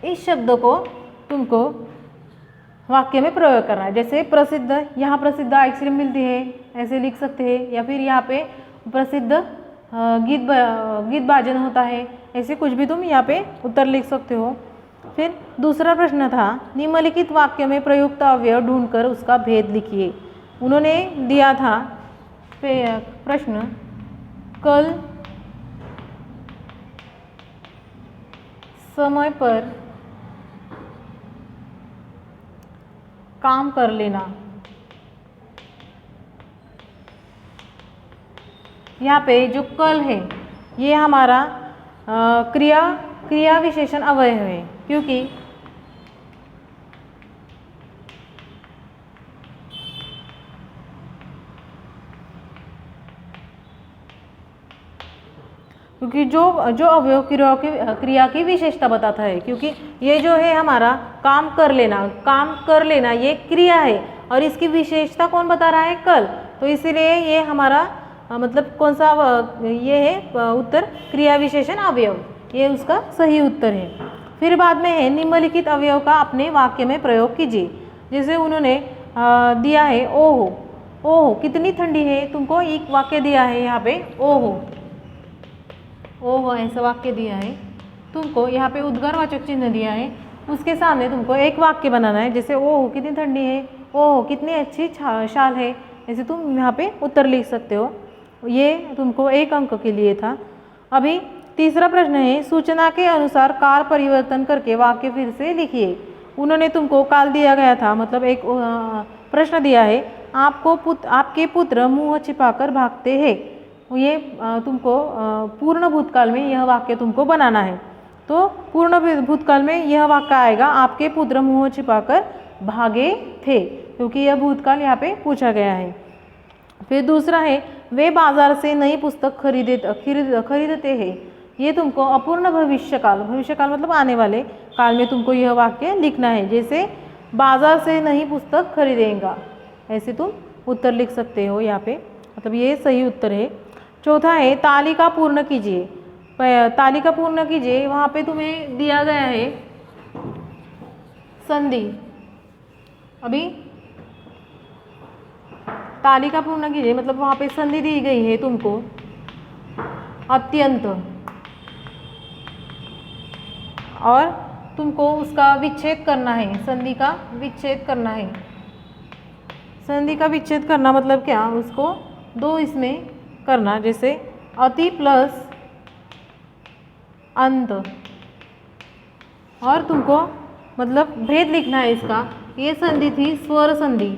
इस शब्द को तुमको वाक्य में प्रयोग करना है। जैसे प्रसिद्ध, यहाँ प्रसिद्ध आइसक्रीम मिलती है ऐसे लिख सकते हैं, या फिर यहाँ पे प्रसिद्ध गीत बाजन होता है, ऐसे कुछ भी तुम यहाँ पे उत्तर लिख सकते हो। फिर दूसरा प्रश्न था, निम्नलिखित वाक्य में प्रयुक्त अवयव ढूंढकर उसका भेद लिखिए। उन्होंने दिया था प्रश्न, कल समय पर काम कर लेना। यहाँ पे जो कल है ये हमारा क्रिया विशेषण अवयव है, क्योंकि जो अवयव क्रिया की विशेषता बताता है। क्योंकि ये जो है हमारा काम कर लेना ये क्रिया है और इसकी विशेषता कौन बता रहा है, कल। तो इसीलिए ये हमारा मतलब कौन सा ये है उत्तर, क्रिया विशेषण अवयव, ये उसका सही उत्तर है। फिर बाद में है निम्नलिखित अवयव का अपने वाक्य में प्रयोग कीजिए। जैसे उन्होंने दिया है ओहो कितनी ठंडी है, तुमको एक वाक्य दिया है यहाँ पे ओहो ऐसा वाक्य दिया है, तुमको यहाँ पे उद्गारवाचक चिन्ह दिया है, उसके सामने तुमको एक वाक्य बनाना है। जैसे ओहो कितनी ठंडी है, ओहो कितनी अच्छी शाल है, ऐसे तुम यहाँ पे उत्तर लिख सकते हो। ये तुमको 1 अंक के लिए था। अभी तीसरा प्रश्न है, सूचना के अनुसार काल परिवर्तन करके वाक्य फिर से लिखिए। उन्होंने तुमको काल दिया गया था, मतलब एक प्रश्न दिया है, आपके पुत्र मुंह छिपाकर भागते हैं। ये तुमको पूर्ण भूतकाल में यह वाक्य तुमको बनाना है। तो पूर्ण भूतकाल में यह वाक्य आएगा, आपके पुत्र मुंह छिपाकर भागे थे, क्योंकि यह भूतकाल यहाँ पे पूछा गया है। फिर दूसरा है, वे बाजार से नई पुस्तक खरीदते हैं। ये तुमको अपूर्ण भविष्यकाल मतलब आने वाले काल में तुमको यह वाक्य लिखना है। जैसे बाजार से नई पुस्तक खरीदेगा, ऐसे तुम उत्तर लिख सकते हो यहाँ पे, मतलब ये सही उत्तर है। चौथा है, तालिका पूर्ण कीजिए। वहाँ पे तुम्हें दिया गया है संधि। अभी तालिका पूर्ण कीजिए मतलब वहाँ पे संधि दी गई है तुमको, अत्यंत, और तुमको उसका विच्छेद करना है, संधि का विच्छेद करना है। संधि का विच्छेद करना मतलब क्या, उसको 2 इसमें करना, जैसे अति प्लस अंत, और तुमको मतलब भेद लिखना है इसका। ये संधि थी स्वर संधि।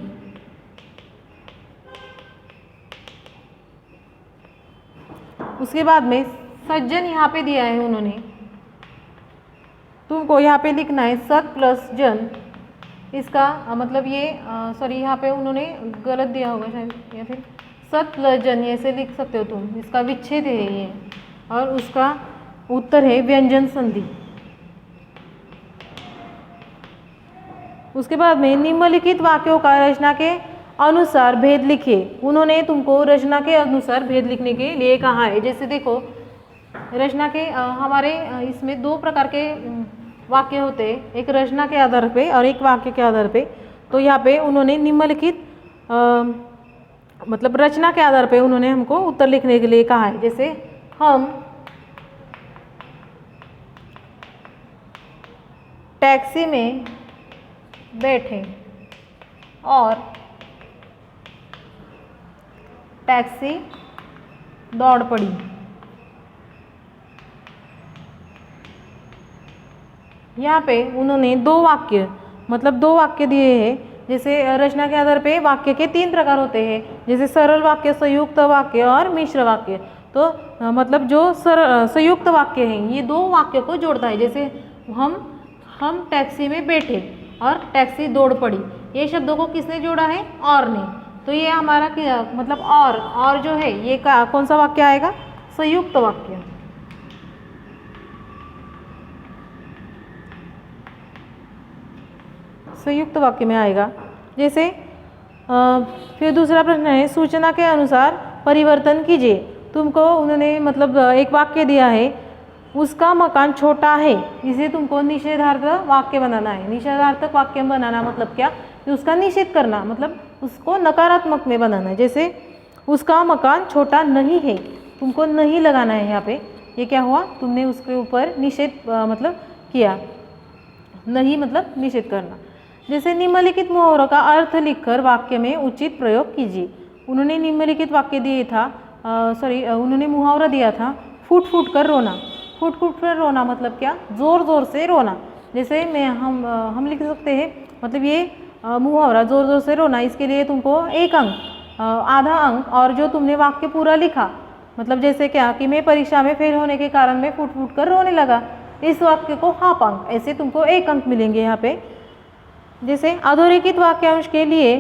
उसके बाद में सज्जन यहाँ पे दिया है उन्होंने, तुमको यहाँ पे लिखना है सत प्लस जन। इसका मतलब ये सॉरी यहाँ पे उन्होंने गलत दिया होगा शायद, या फिर सत प्लस जन ऐसे लिख सकते हो तुम, इसका विच्छेद है ये, और उसका उत्तर है व्यंजन संधि। उसके बाद में निम्नलिखित वाक्यों का रचना के अनुसार भेद लिखिए। उन्होंने तुमको रचना के अनुसार भेद लिखने के लिए कहा है। जैसे देखो, रचना के हमारे इसमें 2 प्रकार के वाक्य होते हैं, एक रचना के आधार पे और एक वाक्य के आधार पे। तो यहाँ पे उन्होंने निम्नलिखित मतलब रचना के आधार पे उन्होंने हमको उत्तर लिखने के लिए कहा है। जैसे हम टैक्सी में बैठे और टैक्सी दौड़ पड़ी। यहाँ पे उन्होंने दो वाक्य मतलब दो वाक्य दिए हैं। जैसे रचना के आधार पे वाक्य के 3 प्रकार होते हैं, जैसे सरल वाक्य, संयुक्त वाक्य और मिश्र वाक्य। तो मतलब जो संयुक्त वाक्य है ये दो वाक्यों को जोड़ता है। जैसे हम टैक्सी में बैठे और टैक्सी दौड़ पड़ी, ये शब्दों को किसने जोड़ा है? और ने। तो ये हमारा मतलब और जो है ये कौन सा वाक्य आएगा? संयुक्त वाक्य। संयुक्त वाक्य में आएगा। जैसे फिर दूसरा प्रश्न है, सूचना के अनुसार परिवर्तन कीजिए। तुमको उन्होंने मतलब एक वाक्य दिया है, उसका मकान छोटा है, इसे तुमको निषेधार्थक वाक्य बनाना है। निषेधार्थक वाक्य बनाना मतलब क्या? कि उसका निषेध करना, मतलब उसको नकारात्मक में बनाना है। जैसे उसका मकान छोटा नहीं है, तुमको नहीं लगाना है यहाँ पे। ये क्या हुआ? तुमने उसके ऊपर निषेध मतलब किया। नहीं मतलब निषेध करना। जैसे निम्नलिखित मुहावरों का अर्थ लिखकर वाक्य में उचित प्रयोग कीजिए। उन्होंने निम्नलिखित वाक्य दिए था उन्होंने मुहावरा दिया था, फूट फूट कर रोना। फूट फूट कर रोना मतलब क्या? जोर जोर से रोना। जैसे हम लिख सकते हैं, मतलब ये मुहावरा जोर जोर से रोना, इसके लिए तुमको 1 अंक, आधा अंक, और जो तुमने वाक्य पूरा लिखा, मतलब जैसे क्या कि मैं परीक्षा में फेल होने के कारण मैं फूट फूट कर रोने लगा, इस वाक्य को हाफ अंक, ऐसे तुमको 1 अंक मिलेंगे यहाँ पे। जैसे अधोरेखित वाक्यांश के लिए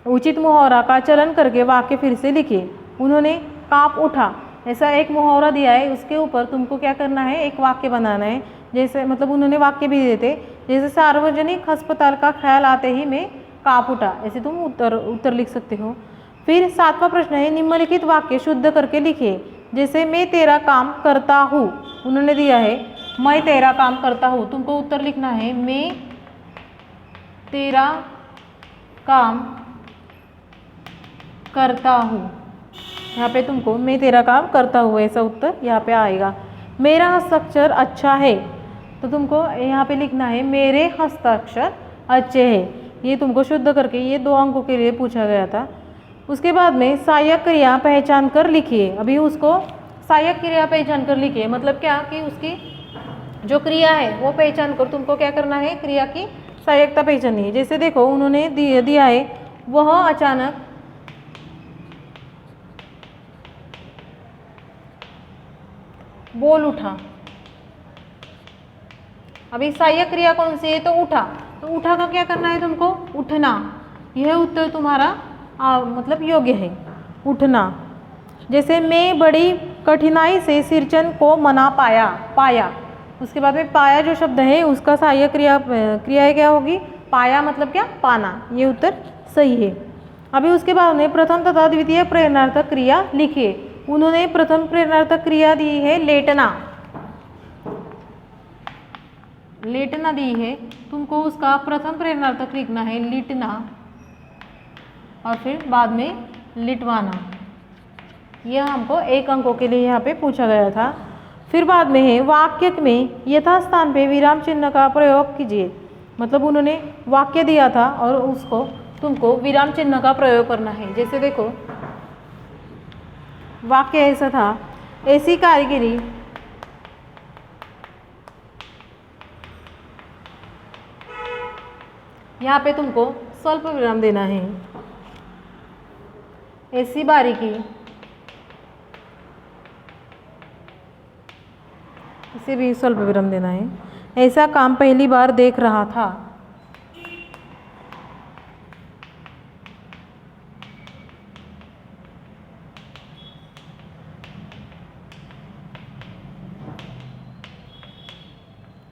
उचित मुहावरा का चलन करके वाक्य फिर से लिखिए। उन्होंने कांप उठा, ऐसा एक मुहावरा दिया है, उसके ऊपर तुमको क्या करना है? एक वाक्य बनाना है। जैसे मतलब उन्होंने वाक्य भी दिए थे, जैसे सार्वजनिक अस्पताल का ख्याल आते ही मैं कांप उठा, ऐसे तुम उत्तर लिख सकते हो। फिर 7वां प्रश्न है, निम्नलिखित वाक्य शुद्ध करके लिखिए। जैसे मैं तेरा काम करता हूँ, उन्होंने दिया है मैं तेरा काम करता हूँ, तुमको उत्तर लिखना है मैं तेरा काम करता हूँ। यहाँ पे तुमको मैं तेरा काम करता हूँ ऐसा उत्तर यहाँ पे आएगा। मेरा हस्ताक्षर अच्छा है, तो तुमको यहाँ पे लिखना है मेरे हस्ताक्षर अच्छे हैं। ये तुमको शुद्ध करके ये 2 अंकों के लिए पूछा गया था। उसके बाद में सहायक क्रिया पहचान कर लिखिए। अभी उसको सहायक क्रिया पहचान कर लिखिए मतलब क्या कि उसकी जो क्रिया है वो पहचान कर तुमको क्या करना है? क्रिया की सहायकता पहचाननी है। जैसे देखो उन्होंने दिया है वह अचानक बोल उठा। अभी सहायक क्रिया कौन सी है? तो उठा। तो उठा का क्या करना है तुमको? उठना। यह उत्तर तुम्हारा मतलब योग्य है, उठना। जैसे मैं बड़ी कठिनाई से सिरचन को मना पाया। उसके बाद में पाया जो शब्द है उसका सहायक क्रिया क्या होगी? पाया मतलब क्या? पाना। ये उत्तर सही है। अभी उसके बाद में प्रथम तथा द्वितीय प्रेरणार्थक क्रिया लिखिए। उन्होंने प्रथम प्रेरणार्थक क्रिया दी है लेटना। लेटना दी है, तुमको उसका प्रथम प्रेरणार्थक लिखना है लिटना, और फिर बाद में लिटवाना। यह हमको 1 अंकों के लिए यहाँ पे पूछा गया था। फिर बाद में है वाक्य में यथास्थान पे विराम चिन्ह का प्रयोग कीजिए। मतलब उन्होंने वाक्य दिया था और उसको तुमको विराम चिन्ह का प्रयोग करना है। जैसे देखो वाक्य ऐसा था, ऐसी कारीगरी यहाँ पे तुमको स्वल्प विराम देना है। ऐसी बारीकी, इसे भी स्वल्प विराम देना है। ऐसा काम पहली बार देख रहा था।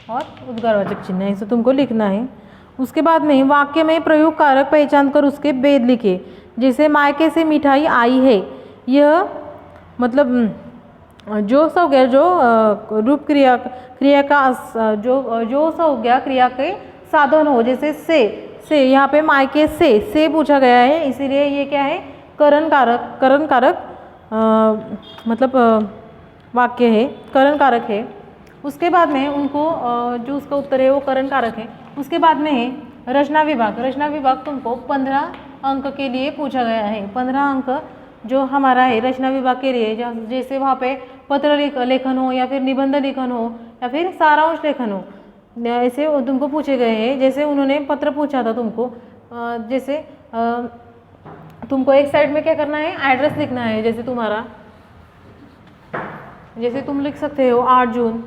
और उद्गारवाचक चिन्ह इसे तुमको लिखना है। उसके बाद में वाक्य में प्रयुक्त कारक पहचान कर उसके भेद लिखे। जैसे मायके से मिठाई आई है, यह मतलब जो संज्ञा जो रूप क्रिया का जो संज्ञा क्रिया के साधन हो, जैसे से, यहाँ पे मायके से पूछा गया है, इसीलिए ये क्या है, करण कारक मतलब वाक्य है, करण कारक है। उसके बाद में उनको जो उसका उत्तर है वो करण कारक है। उसके बाद में है रचना विभाग। रचना विभाग तुमको 15 अंक के लिए पूछा गया है। 15 अंक जो हमारा है रचना विभाग के लिए, जैसे वहाँ पे पत्र लेखन हो या फिर निबंध लेखन हो या फिर सारांश लेखन हो, ऐसे तुमको पूछे गए हैं। जैसे उन्होंने पत्र पूछा था तुमको, जैसे तुमको एक साइड में क्या करना है, एड्रेस लिखना है। जैसे तुम्हारा, जैसे तुम लिख सकते हो 8 जून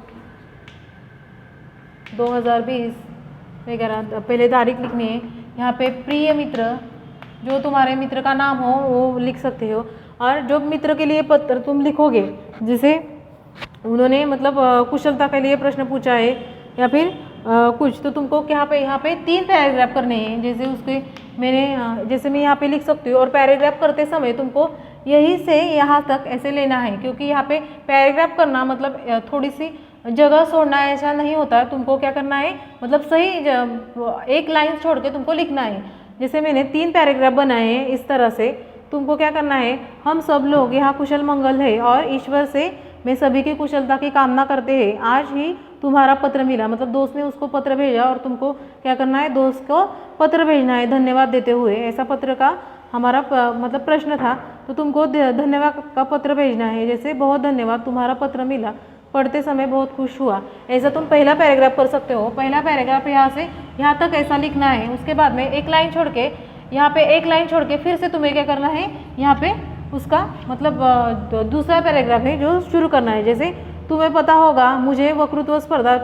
2020 वगैरह, पहले तारीख लिखनी है। यहाँ पे प्रिय मित्र, जो तुम्हारे मित्र का नाम हो वो लिख सकते हो। और जो मित्र के लिए पत्र तुम लिखोगे, जैसे उन्होंने मतलब कुशलता के लिए प्रश्न पूछा है या फिर कुछ, तो तुमको यहाँ पे 3 पैराग्राफ करने हैं। जैसे उसके जैसे मैं यहाँ पे लिख सकती हूँ, और पैराग्राफ करते समय तुमको यहीं से यहाँ तक ऐसे लेना है, क्योंकि यहाँ पे पैराग्राफ करना मतलब थोड़ी सी जगह छोड़ना ऐसा नहीं होता। तुमको क्या करना है, मतलब सही एक लाइन छोड़ के तुमको लिखना है। जैसे मैंने 3 पैराग्राफ बनाए हैं इस तरह से। तुमको क्या करना है, हम सब लोग यहाँ कुशल मंगल है और ईश्वर से मैं सभी की कुशलता की कामना करते हैं। आज ही तुम्हारा पत्र मिला, मतलब दोस्त ने उसको पत्र भेजा और तुमको क्या करना है, दोस्त को पत्र भेजना है धन्यवाद देते हुए। ऐसा पत्र का हमारा मतलब प्रश्न था, तो तुमको धन्यवाद का पत्र भेजना है। जैसे बहुत धन्यवाद, तुम्हारा पत्र मिला, पढ़ते समय बहुत खुश हुआ। ऐसा तुम पहला पैराग्राफ कर सकते हो। पहला पैराग्राफ यहाँ से यहाँ तक ऐसा लिखना है। उसके बाद में एक लाइन छोड़ के, यहाँ पे एक लाइन छोड़ के फिर से तुम्हें क्या करना है, यहाँ पे उसका मतलब दूसरा पैराग्राफ है जो शुरू करना है। जैसे तुम्हें पता होगा मुझे वक्तृत्व स्पर्धा,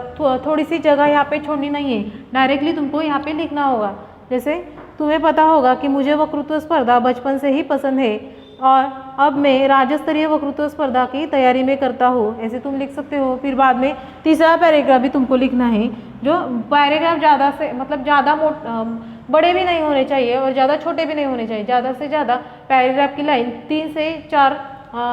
थोड़ी सी जगह यहाँ पे छोड़नी नहीं है, डायरेक्टली तुमको यहाँ पे लिखना होगा। जैसे तुम्हें पता होगा कि मुझे वक्तृत्व स्पर्धा बचपन से ही पसंद है और अब मैं राज्य स्तरीय वक्तृत्व स्पर्धा की तैयारी में करता हूँ, ऐसे तुम लिख सकते हो। फिर बाद में तीसरा पैराग्राफ भी तुमको लिखना है। जो पैराग्राफ ज़्यादा से मतलब ज़्यादा बड़े भी नहीं होने चाहिए और ज़्यादा छोटे भी नहीं होने चाहिए। ज़्यादा से ज़्यादा पैराग्राफ की लाइन 3 से 4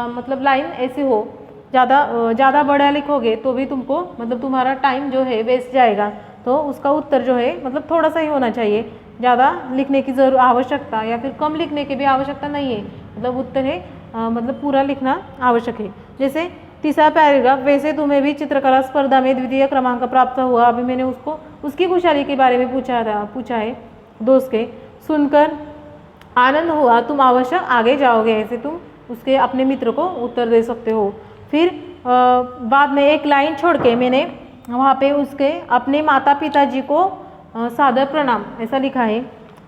मतलब लाइन ऐसी हो। ज़्यादा बड़ा लिखोगे तो भी तुमको मतलब तुम्हारा टाइम जो है वेस्ट जाएगा। तो उसका उत्तर जो है मतलब थोड़ा सा ही होना चाहिए, ज़्यादा लिखने की आवश्यकता या फिर कम लिखने की भी आवश्यकता नहीं है। मतलब उत्तर है मतलब पूरा लिखना आवश्यक है। जैसे तीसरा पैराग्राफ, वैसे तुम्हें भी चित्रकला स्पर्धा में द्वितीय क्रमांक प्राप्त हुआ। अभी मैंने उसको उसकी खुशहाली के बारे में पूछा है दोस्त के, सुनकर आनंद हुआ, तुम अवश्य आगे जाओगे, ऐसे तुम उसके अपने मित्र को उत्तर दे सकते हो। फिर बाद में एक लाइन छोड़ के मैंने वहाँ पे उसके अपने माता पिताजी को सादर प्रणाम ऐसा लिखा है।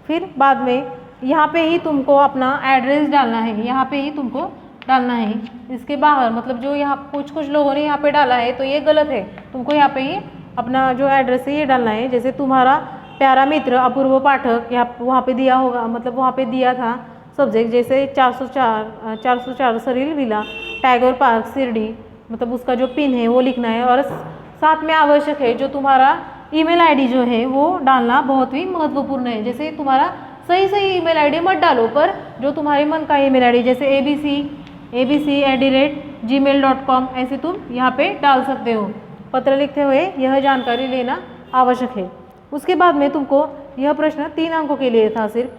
फिर बाद में यहाँ पे ही तुमको अपना एड्रेस डालना है, यहाँ पे ही तुमको डालना है। इसके बाहर मतलब जो यहाँ कुछ लोगों ने यहाँ पे डाला है तो ये गलत है। तुमको यहाँ पे ही अपना जो एड्रेस है ये डालना है। जैसे तुम्हारा प्यारा मित्र अपूर्व पाठक, यहाँ वहाँ पे दिया होगा, मतलब वहाँ पे दिया था सब्जेक्ट, जैसे 404 सरील विला, टैगोर पार्क, शिरडी, मतलब उसका जो पिन है वो लिखना है। और साथ में आवश्यक है जो तुम्हारा ईमेल आईडी जो है वो डालना बहुत ही महत्वपूर्ण है। जैसे तुम्हारा सही ईमेल आईडी मत डालो, पर जो तुम्हारे मन का ईमेल आईडी, जैसे abc@gmail.com ऐसे तुम यहाँ पे डाल सकते हो। पत्र लिखते हुए यह जानकारी लेना आवश्यक है। उसके बाद में तुमको यह प्रश्न 3 अंकों के लिए था सिर्फ।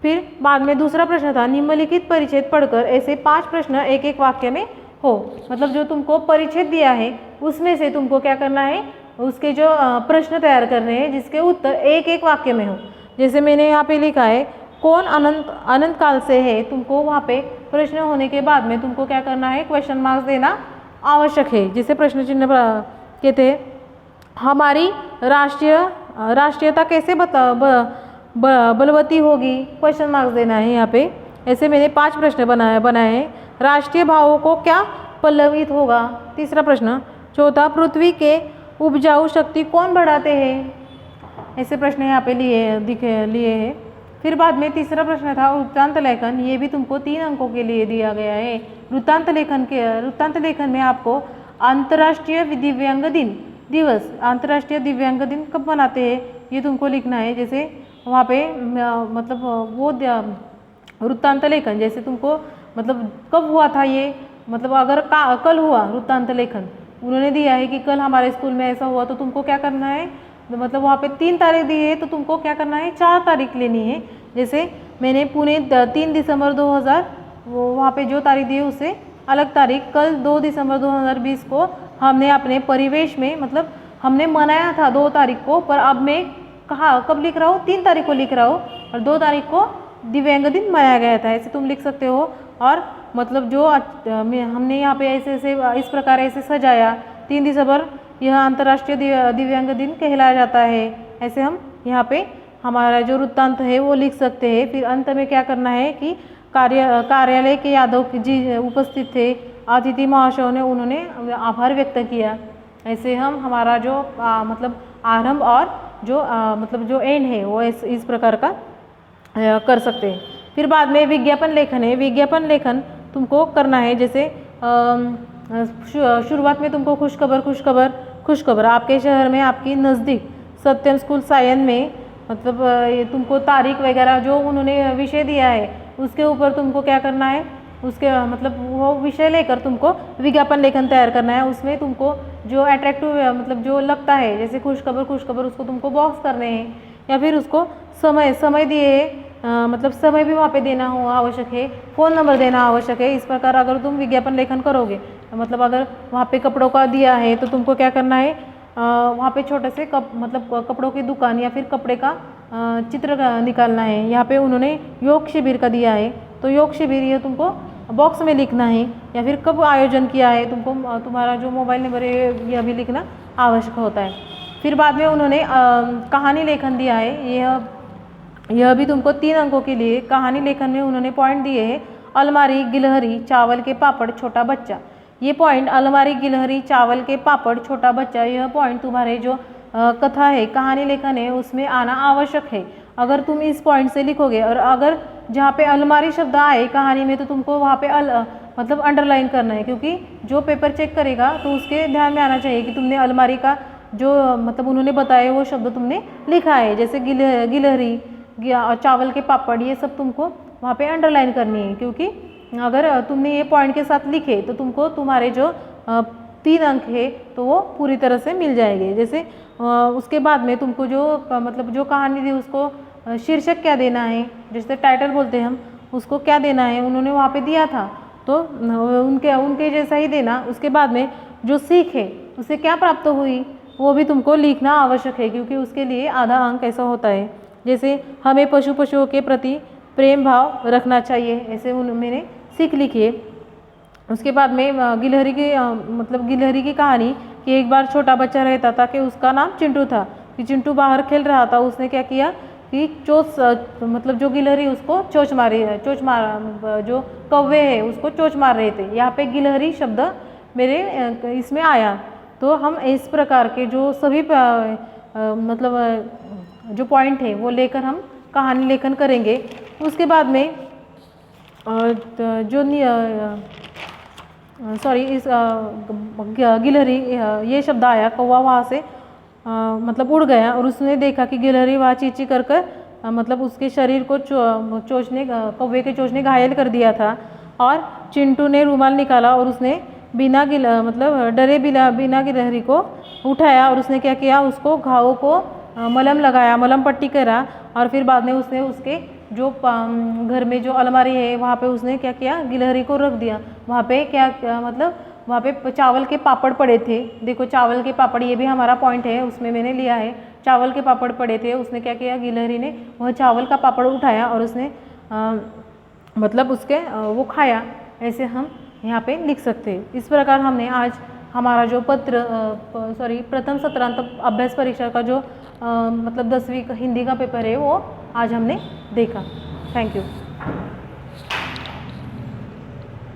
फिर बाद में दूसरा प्रश्न था, निम्नलिखित परिच्छेद पढ़कर ऐसे 5 प्रश्न एक एक वाक्य में हो। मतलब जो तुमको परिच्छेद दिया है उसमें से तुमको क्या करना है, उसके जो प्रश्न तैयार करने हैं जिसके उत्तर एक एक वाक्य में हो। जैसे मैंने यहाँ पे लिखा है कौन अनंत काल से है, तुमको वहाँ पे प्रश्न होने के बाद में तुमको क्या करना है, क्वेश्चन मार्क्स देना आवश्यक है। जिसे प्रश्न चिन्ह कहते हैं। हमारी राष्ट्रीयता कैसे बलवती होगी, क्वेश्चन मार्क्स देना है यहाँ पे। ऐसे मैंने 5 प्रश्न बनाए हैं। राष्ट्रीय भावों को क्या पल्लवित होगा, तीसरा प्रश्न। चौथा, पृथ्वी के उपजाऊ शक्ति कौन बढ़ाते हैं, ऐसे प्रश्न यहाँ पे लिए हैं। फिर बाद में तीसरा प्रश्न था वृत्तांत लेखन, ये भी तुमको 3 अंकों के लिए दिया गया है। वृत्तांत लेखन में आपको अंतर्राष्ट्रीय दिव्यांग दिवस, अंतर्राष्ट्रीय दिव्यांग दिन कब मनाते हैं ये तुमको लिखना है। जैसे वहाँ पे मतलब वो वृत्तांत लेखन, जैसे तुमको मतलब कब हुआ था ये, मतलब अगर कल हुआ वृत्तांत लेखन, उन्होंने दिया है कि कल हमारे स्कूल में ऐसा हुआ, तो तुमको क्या करना है, मतलब वहाँ पे 3 तारीख दी है तो तुमको क्या करना है, 4 तारीख लेनी है। जैसे मैंने पुणे 3 दिसंबर 2000 वो वहाँ पे जो तारीख दी है उससे अलग तारीख, कल 2 दिसंबर 2020 को हमने अपने परिवेश में मतलब हमने मनाया था 2 तारीख को, पर अब मैं कहाँ कब लिख रहा हूँ, 3 तारीख को लिख रहा हूँ और 2 तारीख को दिव्यांग दिन मनाया गया था, ऐसे तुम लिख सकते हो। और मतलब जो हमने यहाँ पे ऐसे ऐसे इस प्रकार ऐसे सजाया, 3 दिसंबर यह अंतर्राष्ट्रीय दिव्यांग दिन कहलाया जाता है, ऐसे हम यहाँ पे हमारा जो वृत्तांत है वो लिख सकते हैं। फिर अंत में क्या करना है कि कार्यालय के यादव जी उपस्थित थे, अतिथि महाशयों ने उन्होंने आभार व्यक्त किया। ऐसे हम हमारा जो मतलब आरंभ और जो मतलब जो एंड है वो इस प्रकार का कर सकते हैं। फिर बाद में विज्ञापन लेखन है। विज्ञापन लेखन तुमको करना है, जैसे शुरुआत में तुमको खुशखबर आपके शहर में आपकी नज़दीक सत्यम स्कूल सायन में मतलब ये तुमको तारीख वगैरह जो उन्होंने विषय दिया है उसके ऊपर तुमको क्या करना है, उसके मतलब वो विषय लेकर तुमको विज्ञापन लेखन तैयार करना है। उसमें तुमको जो अट्रैक्टिव मतलब जो लगता है, जैसे खुशखबर उसको तुमको बॉक्स करने हैं, या फिर उसको समय दिए मतलब समय भी वहाँ पे देना हो आवश्यक है, फ़ोन नंबर देना आवश्यक है। इस प्रकार अगर तुम विज्ञापन लेखन करोगे, मतलब अगर वहाँ पे कपड़ों का दिया है तो तुमको क्या करना है, वहाँ पे छोटे से मतलब कपड़ों की दुकान या फिर कपड़े का चित्र निकालना है। यहाँ पे उन्होंने योग शिविर का दिया है तो योग शिविर ये तुमको बॉक्स में लिखना है, या फिर कब आयोजन किया है तुमको तुम्हारा जो मोबाइल नंबर है यह भी लिखना आवश्यक होता है। फिर बाद में उन्होंने कहानी लेखन दिया है, यह भी तुमको 3 अंकों के लिए कहानी लेखन में उन्होंने पॉइंट दिए हैं। अलमारी, गिलहरी, चावल के पापड़, छोटा बच्चा। ये पॉइंट अलमारी, गिलहरी, चावल के पापड़, छोटा बच्चा, यह पॉइंट तुम्हारे जो कथा है, कहानी लेखन है उसमें आना आवश्यक है। अगर तुम इस पॉइंट से लिखोगे और अगर जहाँ पे अलमारी शब्द आए कहानी में तो तुमको वहाँ पे मतलब अंडरलाइन करना है, क्योंकि जो पेपर चेक करेगा तो उसके ध्यान में आना चाहिए कि तुमने अलमारी का जो मतलब उन्होंने बताया वो शब्द तुमने लिखा है। जैसे गिलहरी, चावल के पापड़, ये सब तुमको वहाँ पे अंडरलाइन करनी है, क्योंकि अगर तुमने ये पॉइंट के साथ लिखे तो तुमको तुम्हारे जो 3 अंक है तो वो पूरी तरह से मिल जाएंगे। जैसे उसके बाद में तुमको जो मतलब जो कहानी दी उसको शीर्षक क्या देना है, जैसे टाइटल बोलते हैं हम, उसको क्या देना है उन्होंने वहाँ पे दिया था तो उनके जैसा ही देना। उसके बाद में जो सीख है उसे क्या प्राप्त हुई वो भी तुमको लिखना आवश्यक है, क्योंकि उसके लिए आधा अंक ऐसा होता है। जैसे हमें पशुओं के प्रति प्रेम भाव रखना चाहिए, ऐसे मैंने सीख लिखी है। उसके बाद में गिलहरी की कहानी कि एक बार छोटा बच्चा रहता था कि उसका नाम चिंटू था, कि चिंटू बाहर खेल रहा था, उसने क्या किया कि मतलब जो गिलहरी उसको चोंच मार जो कौवे है उसको चोंच मार रहे थे। यहाँ पे गिलहरी शब्द मेरे इसमें आया। तो हम इस प्रकार के जो सभी मतलब जो पॉइंट है वो लेकर हम कहानी लेखन करेंगे। उसके बाद में जो इस गिलहरी ये शब्द आया, कौवा वहाँ से मतलब उड़ गया और उसने देखा कि गिलहरी वहाँ चींची कर मतलब उसके शरीर को कौवे के चोंच ने घायल कर दिया था। और चिंटू ने रुमाल निकाला और उसने बिना गिलहरी को उठाया और उसने क्या किया, उसको घाव को मलहम लगाया, मलहम पट्टी करा। और फिर बाद में उसने उसके जो घर में जो अलमारी है वहाँ पे उसने क्या किया, गिलहरी को रख दिया। वहाँ पे मतलब वहाँ पे चावल के पापड़ पड़े थे। देखो चावल के पापड़, ये भी हमारा पॉइंट है, उसमें मैंने लिया है। चावल के पापड़ पड़े थे, उसने क्या किया, गिलहरी ने वह चावल का पापड़ उठाया और उसने मतलब उसके वो खाया। ऐसे हम यहाँ पे लिख सकते हैं। इस प्रकार हमने आज हमारा जो प्रथम सत्रांत अभ्यास परीक्षा का जो मतलब 10वीं हिंदी का पेपर है वो आज हमने देखा। Thank you.